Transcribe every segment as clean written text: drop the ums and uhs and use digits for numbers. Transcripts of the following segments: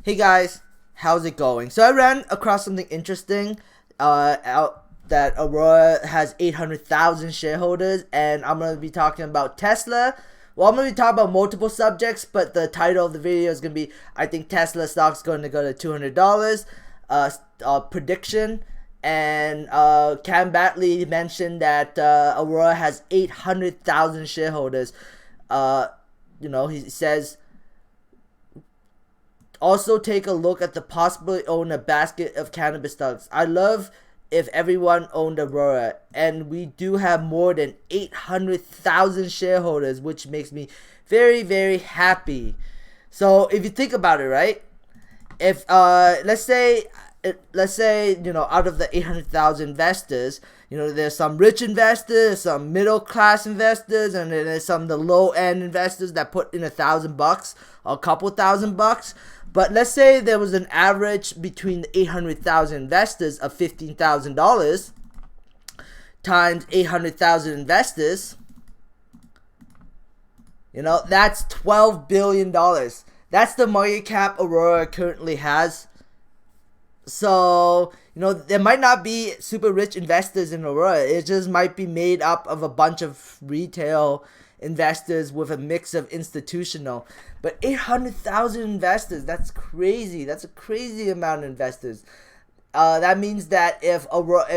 Hey guys, how's it going? So I ran across something interesting that Aurora has 800,000 shareholders, and I'm going to be talking about Tesla. Well, I'm going to be talking about multiple subjects, but the title of the video is going to be, I think Tesla stock's going to go to $200, prediction. And Cam Batley mentioned that Aurora has 800,000 shareholders. He says, also take a look at the possibility own a basket of cannabis stocks. I love if everyone owned Aurora, and we do have more than 800,000 shareholders, which makes me very, very happy. So if you think about it, right? If let's say out of the 800,000 investors, there's some rich investors, some middle class investors, and then there's some of the low end investors that put in $1,000 or a couple $1,000. But let's say there was an average between the 800,000 investors of $15,000 times 800,000 investors. That's $12 billion. That's the market cap Aurora currently has. So, there might not be super rich investors in Aurora. It just might be made up of a bunch of retail investors with a mix of institutional. But 800,000 investors, that's crazy. That's a crazy amount of investors. That means that if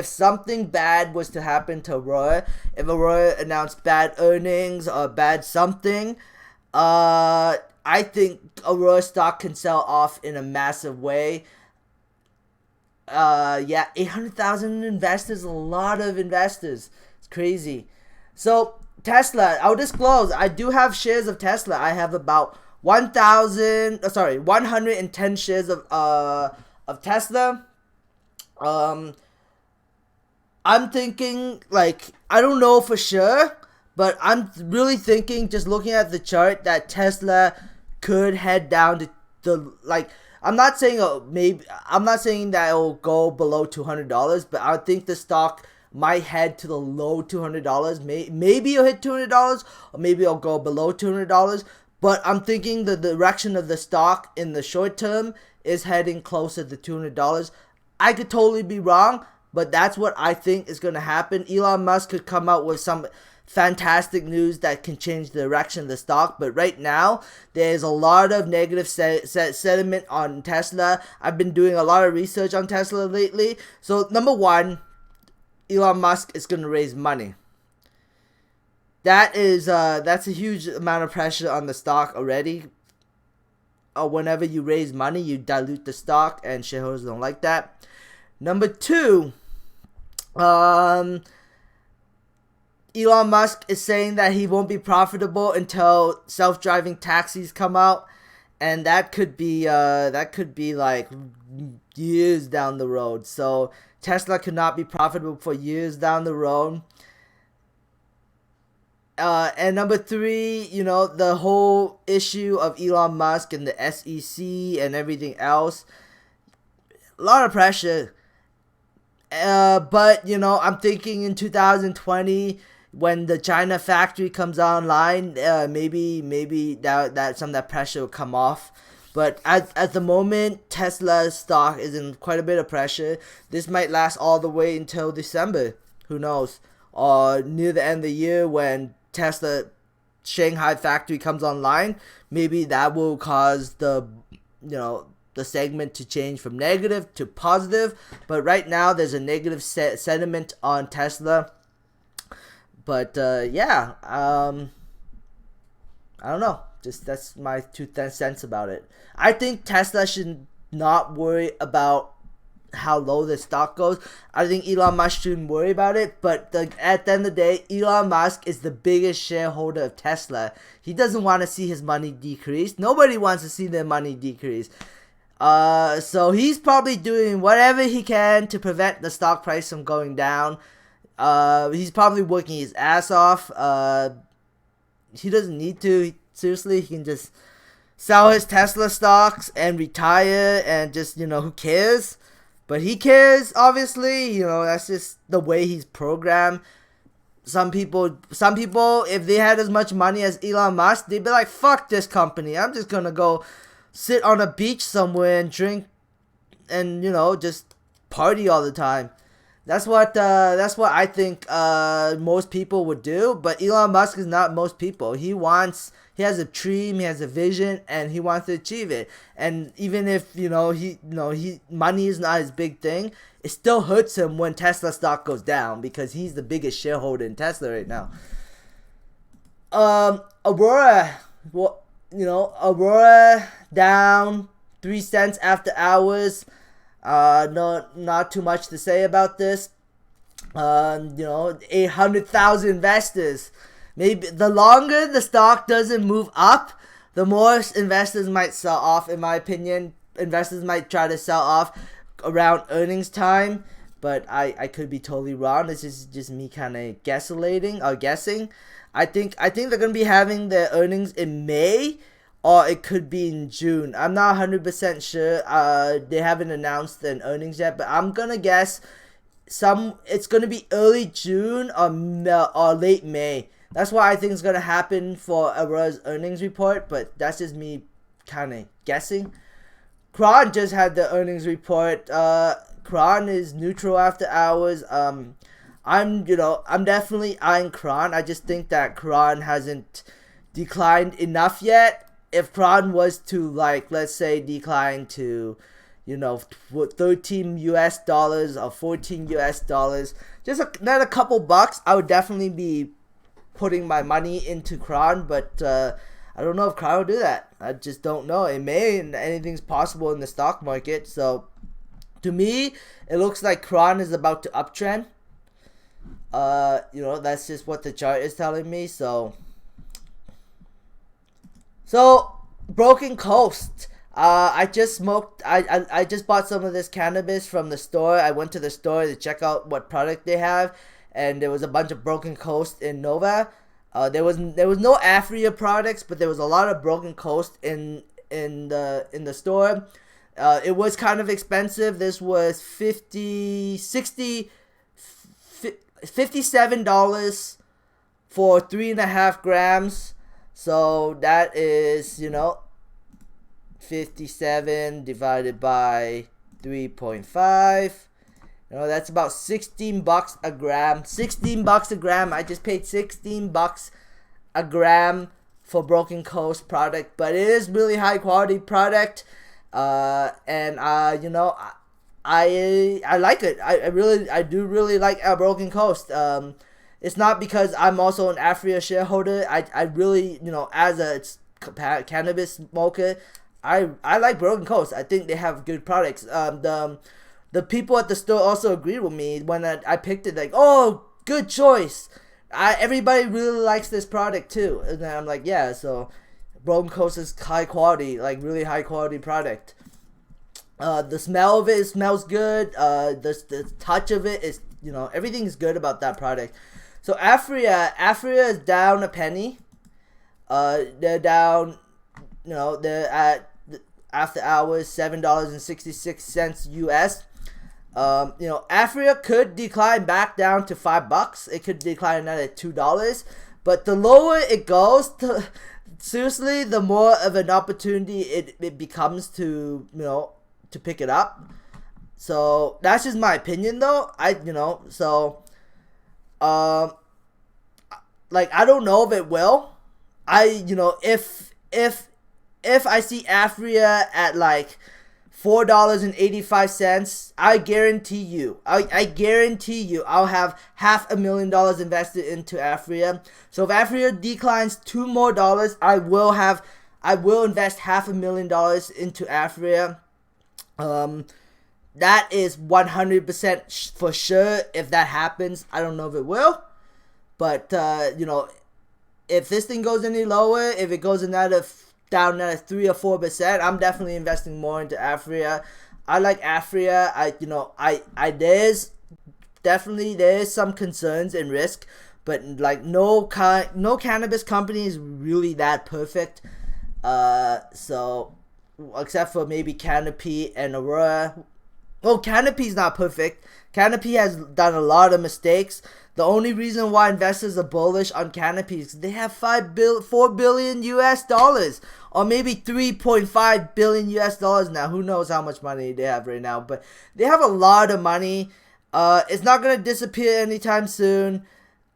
something bad was to happen to Aurora, if Aurora announced bad earnings or bad something, I think Aurora stock can sell off in a massive way. 800,000 investors, a lot of investors. It's crazy. So Tesla, I'll disclose, I do have shares of Tesla. I have about 110 shares of Tesla. I'm thinking, I don't know for sure, but I'm really thinking, just looking at the chart, that Tesla could head down to I'm not saying that it will go below $200, but I think the stock might head to the low $200. Maybe it'll hit $200, or maybe it'll go below $200. But I'm thinking the direction of the stock in the short term is heading closer to $200. I could totally be wrong, but that's what I think is going to happen. Elon Musk could come out with some fantastic news that can change the direction of the stock, but right now there's a lot of negative sentiment on Tesla. I've been doing a lot of research on Tesla lately. So number one, Elon Musk is going to raise money. That's a huge amount of pressure on the stock already. Whenever you raise money, you dilute the stock, and shareholders don't like that. Number two, Elon Musk is saying that he won't be profitable until self-driving taxis come out, and that could be like years down the road. So Tesla could not be profitable for years down the road. And number three, the whole issue of Elon Musk and the SEC and everything else, a lot of pressure. But I'm thinking in 2020, when the China factory comes online, maybe that some of that pressure will come off. But at the moment, Tesla's stock is in quite a bit of pressure. This might last all the way until December. Who knows? Or near the end of the year, when Tesla Shanghai factory comes online, maybe that will cause the segment to change from negative to positive. But right now there's a negative sentiment on Tesla. But I don't know. Just that's my 2 cents about it. I think Tesla should not worry about how low the stock goes. I think Elon Musk shouldn't worry about it. But at the end of the day, Elon Musk is the biggest shareholder of Tesla. He doesn't want to see his money decrease. Nobody wants to see their money decrease. So he's probably doing whatever he can to prevent the stock price from going down. He's probably working his ass off. He doesn't need to. Seriously, he can just sell his Tesla stocks and retire, and just, who cares? But he cares, obviously. That's just the way he's programmed. Some people, if they had as much money as Elon Musk, they'd be like, fuck this company. I'm just gonna go sit on a beach somewhere and drink and just party all the time. That's what I think most people would do. But Elon Musk is not most people. He has a dream, he has a vision, and he wants to achieve it. And even if money is not his big thing, it still hurts him when Tesla stock goes down because he's the biggest shareholder in Tesla right now. Aurora, Aurora down 3 cents after hours. Not too much to say about this. 800,000 investors. Maybe the longer the stock doesn't move up, the more investors might sell off. In my opinion, investors might try to sell off around earnings time, but I could be totally wrong. This is just me kind of guessing. I think they're gonna be having their earnings in May, or it could be in June. I'm not 100% sure. They haven't announced an earnings yet, but I'm gonna guess it's gonna be early June or late May. That's what I think is gonna happen for Aurora's earnings report, but that's just me kind of guessing. Cron just had the earnings report. Cron is neutral after hours. I'm definitely eyeing Cron. I just think that Cron hasn't declined enough yet. If Cron was to, let's say, decline to, $13 or $14, just another couple bucks, I would definitely be putting my money into Cron. But I don't know if Cron will do that. I just don't know. It may, and anything's possible in the stock market. So, to me, it looks like Cron is about to uptrend. That's just what the chart is telling me. So Broken Coast. I just bought some of this cannabis from the store. I went to the store to check out what product they have, and there was a bunch of Broken Coast in Nova. There was no Afria products, but there was a lot of Broken Coast in the store. It was kind of expensive. This was $57 for 3.5 grams. So that is, 57 divided by 3.5. That's about $16 a gram. $16 a gram. I just paid $16 a gram for Broken Coast product, but it is really high quality product. I like it. I do really like Broken Coast. It's not because I'm also an Afria shareholder. I really, as a cannabis smoker, I like Broken Coast. I think they have good products. The people at the store also agreed with me when I picked it. Like, oh, good choice. Everybody really likes this product too. And then I'm like, yeah. So Broken Coast is high quality, like really high quality product. The smell of it smells good. The touch of it is, everything's good about that product. So Afria is down a penny. They're down, they're at after hours $7.66 US. Afria could decline back down to $5. It could decline another $2. But the lower it goes, seriously, the more of an opportunity it becomes to pick it up. So that's just my opinion, though. I don't know if it will. If I see Afria at $4.85, I guarantee you I'll have $500,000 invested into Afria. So if Afria declines $2 more, I will invest $500,000 into Afria. That is 100% for sure. If that happens, I don't know if it will, but if this thing goes any lower, if it goes down another 3 or 4%, I'm definitely investing more into Afria. I like Afria. There's some concerns and risk, but no cannabis company is really that perfect. So except for maybe Canopy and Aurora, Well, Canopy's not perfect. Canopy has done a lot of mistakes. The only reason why investors are bullish on Canopy is they have 4 billion US dollars, or maybe 3.5 billion US dollars now. Who knows how much money they have right now, but they have a lot of money. It's not gonna disappear anytime soon.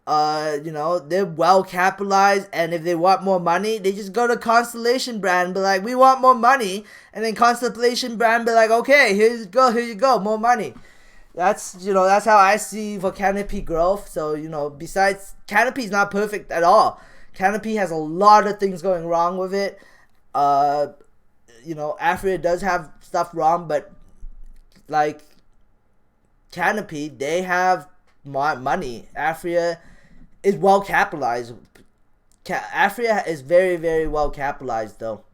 They're well capitalized, and if they want more money, they just go to Constellation Brand and be like, we want more money, and then Constellation Brand be like, okay, here you go, more money. That's how I see for Canopy growth. So, besides, Canopy's not perfect at all. Canopy has a lot of things going wrong with it. Afria does have stuff wrong, but like Canopy, they have money. Afria is well capitalized. Afria is very, very well capitalized though.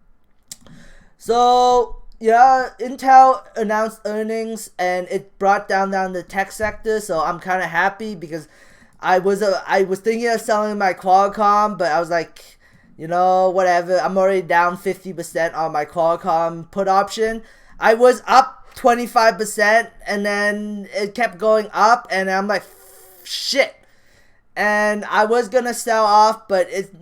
So yeah, Intel announced earnings and it brought down the tech sector. So I'm kind of happy because I was thinking of selling my Qualcomm, but I was like, whatever. I'm already down 50% on my Qualcomm put option. I was up 25% and then it kept going up and I'm like, shit. And I was gonna sell off, but it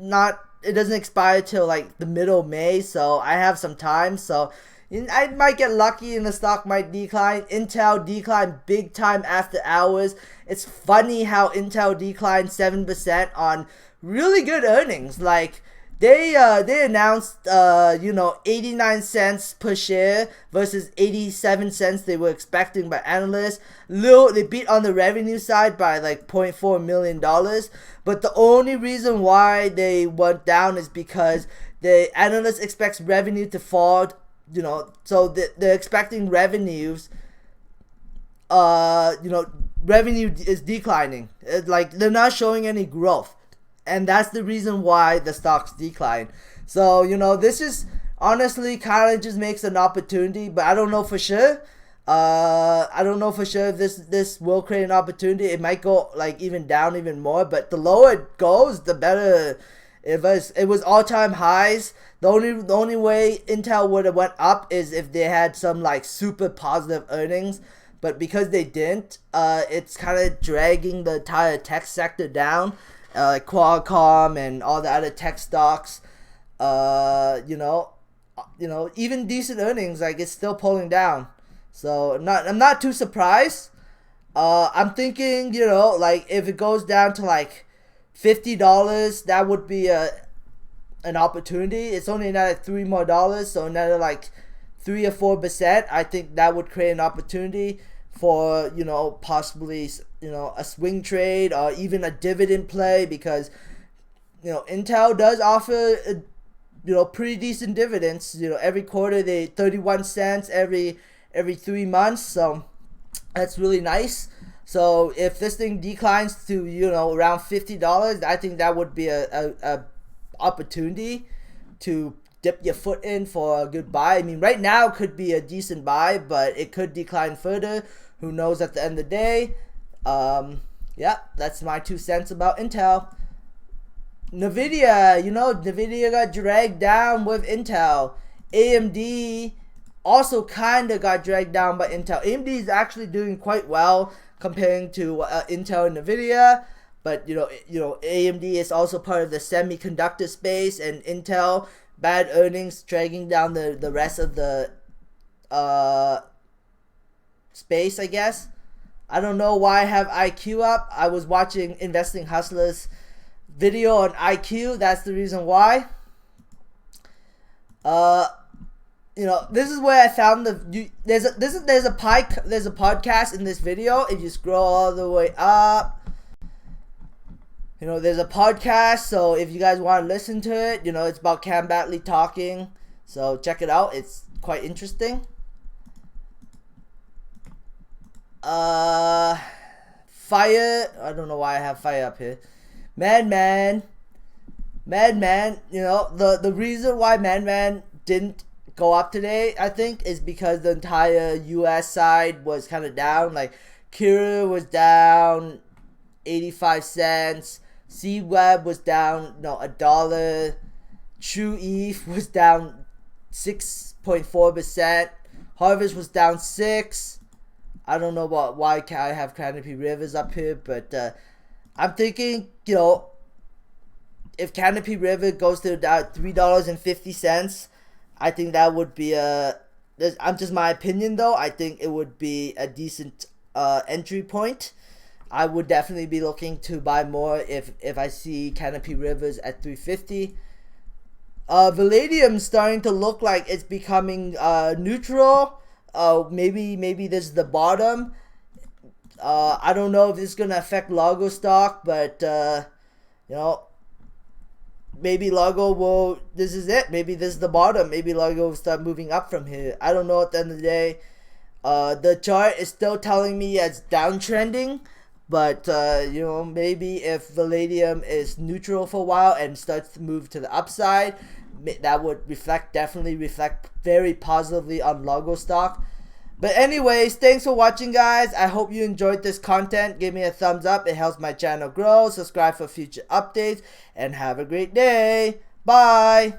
doesn't expire till like the middle of May, so I have some time. So I might get lucky and the stock might decline. Intel declined big time after hours. It's funny how Intel declined 7% on really good earnings. Like they announced 89 cents per share versus 87 cents they were expecting by analysts. They beat on the revenue side by like $0.4 million. But the only reason why they went down is because the analyst expects revenue to fall. So they're expecting revenues. Revenue is declining. Like they're not showing any growth. And that's the reason why the stocks decline. So, this is honestly kind of just makes an opportunity, but I don't know for sure. I don't know for sure if this will create an opportunity. It might go like even down even more, but the lower it goes, the better. It was all-time highs. The only way Intel would have went up is if they had some like super positive earnings. But because they didn't, it's kind of dragging the entire tech sector down. Like Qualcomm and all the other tech stocks, even decent earnings, like it's still pulling down. So I'm not too surprised. I'm thinking, like if it goes down to like $50, that would be an opportunity. It's only another $3 more, so another like 3 or 4%. I think that would create an opportunity for possibly a swing trade or even a dividend play, because Intel does offer pretty decent dividends. Every quarter they 31 cents every 3 months, so that's really nice. So if this thing declines to around $50, I think that would be a opportunity to dip your foot in for a good buy. I mean, right now could be a decent buy, but it could decline further. Who knows at the end of the day? Yeah, that's my 2 cents about Intel. Nvidia, Nvidia got dragged down with Intel. AMD also kind of got dragged down by Intel. AMD is actually doing quite well comparing to Intel and Nvidia. But AMD is also part of the semiconductor space, and Intel bad earnings dragging down the rest of the space, I guess. I don't know why I have IQ up. I was watching Investing Hustlers video on IQ. That's the reason why. This is where I found there's a podcast in this video. If you scroll all the way up, there's a podcast. So if you guys want to listen to it, it's about Cam Batley talking. So check it out. It's quite interesting. Fire. I don't know why I have fire up here. Madman. The reason why Madman didn't go up today, I think, is because the entire US side was kind of down. Like Kira was down 85 cents. C-Web was down $1. True ETH was down 6.4%. Harvest was down 6. I don't know why I have Canopy Rivers up here, but I'm thinking, you know, if Canopy River goes to about $3.50, I think that would be I'm just my opinion though. I think it would be a decent entry point. I would definitely be looking to buy more if I see Canopy Rivers at 350. Vanadium starting to look like it's becoming neutral. Maybe this is the bottom. I don't know if this is gonna affect Largo stock, but you know, maybe Largo will. This is it. Maybe this is the bottom. Maybe Largo will start moving up from here. I don't know. At the end of the day, the chart is still telling me it's downtrending. But you know, maybe if Vanadium is neutral for a while and starts to move to the upside, that would definitely reflect very positively on Largo stock. But anyways, thanks for watching, guys. I hope you enjoyed this content. Give me a thumbs up. It helps my channel grow. Subscribe for future updates. And have a great day. Bye.